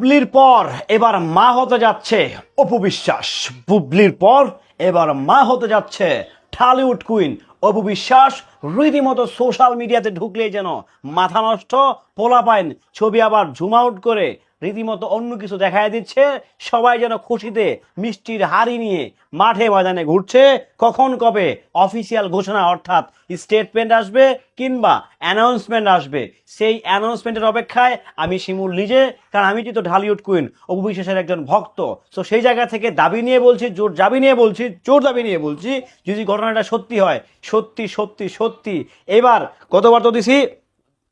বুবলির পর এবার মা হতে যাচ্ছে অপু বিশ্বাস। বুবলির পর এবার মা হতে যাচ্ছে ঢালিউড কুইন অপু বিশ্বাস। রীতিমতো সোশ্যাল মিডিয়াতে ঢুকলেই যেন মাথা নষ্ট, পোলাপাইন ছবি আবার জুম আউট করে রীতিমতো অন্য কিছু দেখায় দিচ্ছে। সবাই যেন খুশিতে মিষ্টির হাড়ি নিয়ে মাঠে ময়দানে ঘুরছে। কখন কবে অফিসিয়াল ঘোষণা অর্থাৎ স্টেটমেন্ট আসবে কিংবা অ্যানাউন্সমেন্ট আসবে, সেই অ্যানাউন্সমেন্টের অপেক্ষায় আমি শিমুল নিজে। কারণ আমি যেহেতু ঢালিউড কুইন অপু বিশ্বাসের একজন ভক্ত, তো সেই জায়গা থেকে দাবি নিয়ে বলছি, জোর দাবি নিয়ে বলছি যদি ঘটনাটা সত্যি হয়, সত্যি সত্যি সত্যি। এবার গতবার তো দিছি,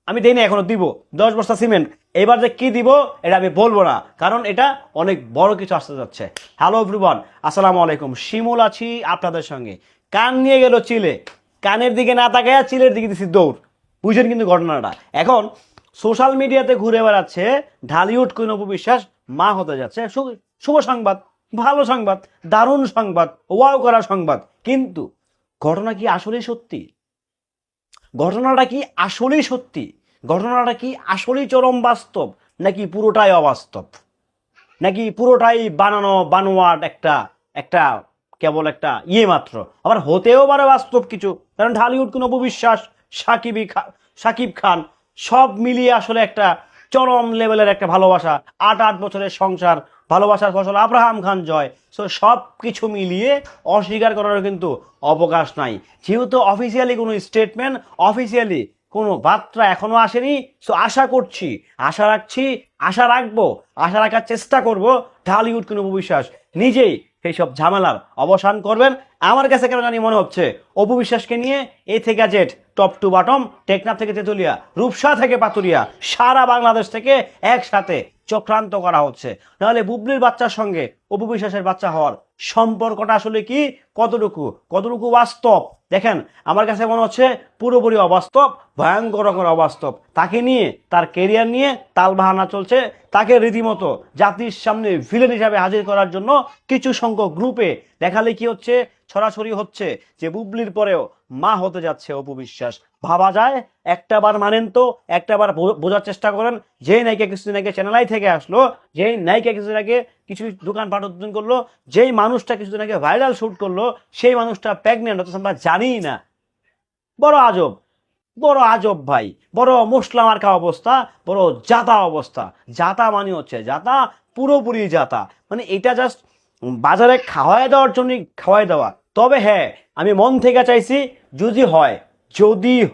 আমি দেই না, এখনো দিব 10 বস্তা সিমেন্ট। এবার যে কি দিব এটা আমি বলবো না, কারণ এটা অনেক বড় কিছু আসতে যাচ্ছে। হ্যালো এভরিওয়ান, আসসালামু আলাইকুম। শিমুল আছি আপনাদের সঙ্গে। কান নিয়ে গেল চিলে, কানের দিকে না তাকায় চিলের দিকে দিছি দৌড়। বুঝছেন কিন্তু ঘটনাটা। এখন সোশ্যাল মিডিয়াতে ঘুরে বেড়াচ্ছে ঢালিউড কুইন অপু বিশ্বাস মা হতে যাচ্ছে। শুভ সংবাদ, ভালো সংবাদ, দারুণ সংবাদ, ওয়াও করা সংবাদ। কিন্তু ঘটনা কি আসলেই সত্যি? ঘটনাটা কি আসলেই সত্যি? ঘটনাটা কি আসলেই চরম বাস্তব, নাকি পুরোটাই অবাস্তব, নাকি পুরোটাই বানানো বানোয়াট একটা একটা কেবল একটা মাত্র? আবার হতেও পারে বাস্তব কিছু, কারণ ঢালিউড কোন অপু বিশ্বাস, সাকিব খান সব মিলিয়ে আসলে একটা চরম লেভেলের একটা ভালোবাসা। 8 বছরের সংসার, ভালোবাসার ফসল আব্রাহাম খান জয়। সো সব কিছু মিলিয়ে অস্বীকার করারও কিন্তু অবকাশ নাই। যেহেতু অফিসিয়ালি কোনো স্টেটমেন্ট, অফিসিয়ালি কোনো বার্তা এখনো আসেনি, সো আশা করছি, আশা রাখছি, আশা রাখবো, আশা রাখার চেষ্টা করব ঢালিউড কোনো অপু বিশ্বাস নিজেই সেই সব ঝামেলার অবসান করবেন। আমার কাছে কেন জানি মনে হচ্ছে অপু বিশ্বাসকে নিয়ে এ থেকে Z, top to bottom, Teknaf থেকে তেতুলিয়া, রূপসা থেকে পাতুরিয়া, সারা বাংলাদেশ থেকে একসাথে চক্রান্ত করা হচ্ছে। নাহলে বুবলির বাচ্চার সঙ্গে অপু বিশ্বাসের বাচ্চা হওয়ার সম্পর্কটা আসলে কি, কতটুকু বাস্তব? দেখেন, আমার কাছে মনে হচ্ছে পুরোপুরি অবাস্তব, ভয়ঙ্কর রকমের অবাস্তব। তাকে নিয়ে, তার কেরিয়ার নিয়ে তালবাহানা চলছে। তাকে রীতিমতো জাতির সামনে ভিলেন হিসাবে হাজির করার জন্য কিছু সংখ্যক গ্রুপে দেখালে কি হচ্ছে, ছড়াছড়ি হচ্ছে যে বুবলির পরেও মা হতে যাচ্ছে অপু বিশ্বাস। ভাবা যায়? একটাবার মানেন তো, একটাবার বোঝার চেষ্টা করেন। যেই নায়িকা কিছুদিন আগে চ্যানেল থেকে আসলো, যেই নায়িকা কিছুদিন আগে কিছু দোকানপাট উদ্বোধন করলো, যেই মানুষটা কিছুদিন আগে ভাইরাল শুট করলো, সেই মানুষটা প্রেগনেন্ট, অথচ আমরা জানিই না। বড় আজব, বড় আজব ভাই, বড় মশলা মার্কা অবস্থা, বড় জাতা অবস্থা। জাতা মানে হচ্ছে জাতা, পুরোপুরি জাতা। মানে এটা জাস্ট বাজারে খাওয়াই দেওয়ার জন্য খাওয়াই দেওয়া। তবে হ্যাঁ, আমি মন থেকে চাইছি যদি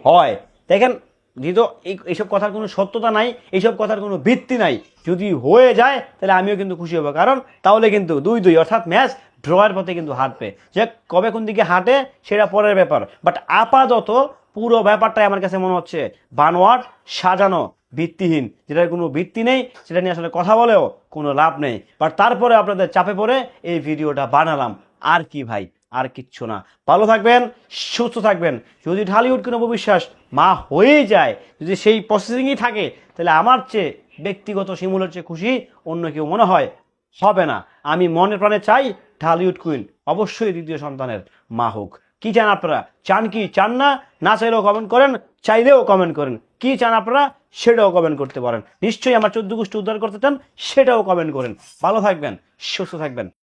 হয়, দেখেন, যেহেতু এইসব কথার কোনো সত্যতা নাই, এইসব কথার কোনো ভিত্তি নাই, যদি হয়ে যায় তাহলে আমিও কিন্তু খুশি হবো। কারণ তাহলে কিন্তু 2-2 অর্থাৎ ম্যাচ ড্রয়ের পথে কিন্তু হাঁটবে। যে কবে কোন দিকে হাঁটে সেটা পরের ব্যাপার, বাট আপাতত পুরো ব্যাপারটাই আমার কাছে মনে হচ্ছে বানোয়াট, সাজানো, ভিত্তিহীন। যেটার কোনো ভিত্তি নেই, সেটা নিয়ে আসলে কথা বলেও কোনো লাভ নেই। বাট তারপরে আপনাদের চাপে পড়ে এই ভিডিওটা বানালাম। আর কি ভাই, আর কিচ্ছু না। ভালো থাকবেন, সুস্থ থাকবেন। যদি ঢালিউড কোনো অপু বিশ্বাস মা হয়ে যায়, যদি সেই প্রসেসিংই থাকে, তাহলে আমার চেয়ে ব্যক্তিগত শিমুলের চেয়ে খুশি অন্য কেউ মনে হয় হবে না। আমি মনে প্রাণে চাই ঢালিউড কুইন অবশ্যই দ্বিতীয় সন্তানের মা হোক। কি চান আপনারা? চান কি চান না? না চাইলেও কমেন্ট করেন, চাইলেও কমেন্ট করেন। কি চান আপনারা সেটাও কমেন্ট করতে পারেন। নিশ্চয়ই আমার 14 গোষ্ঠী উদ্ধার করতে চান, সেটাও কমেন্ট করেন। ভালো থাকবেন, সুস্থ থাকবেন।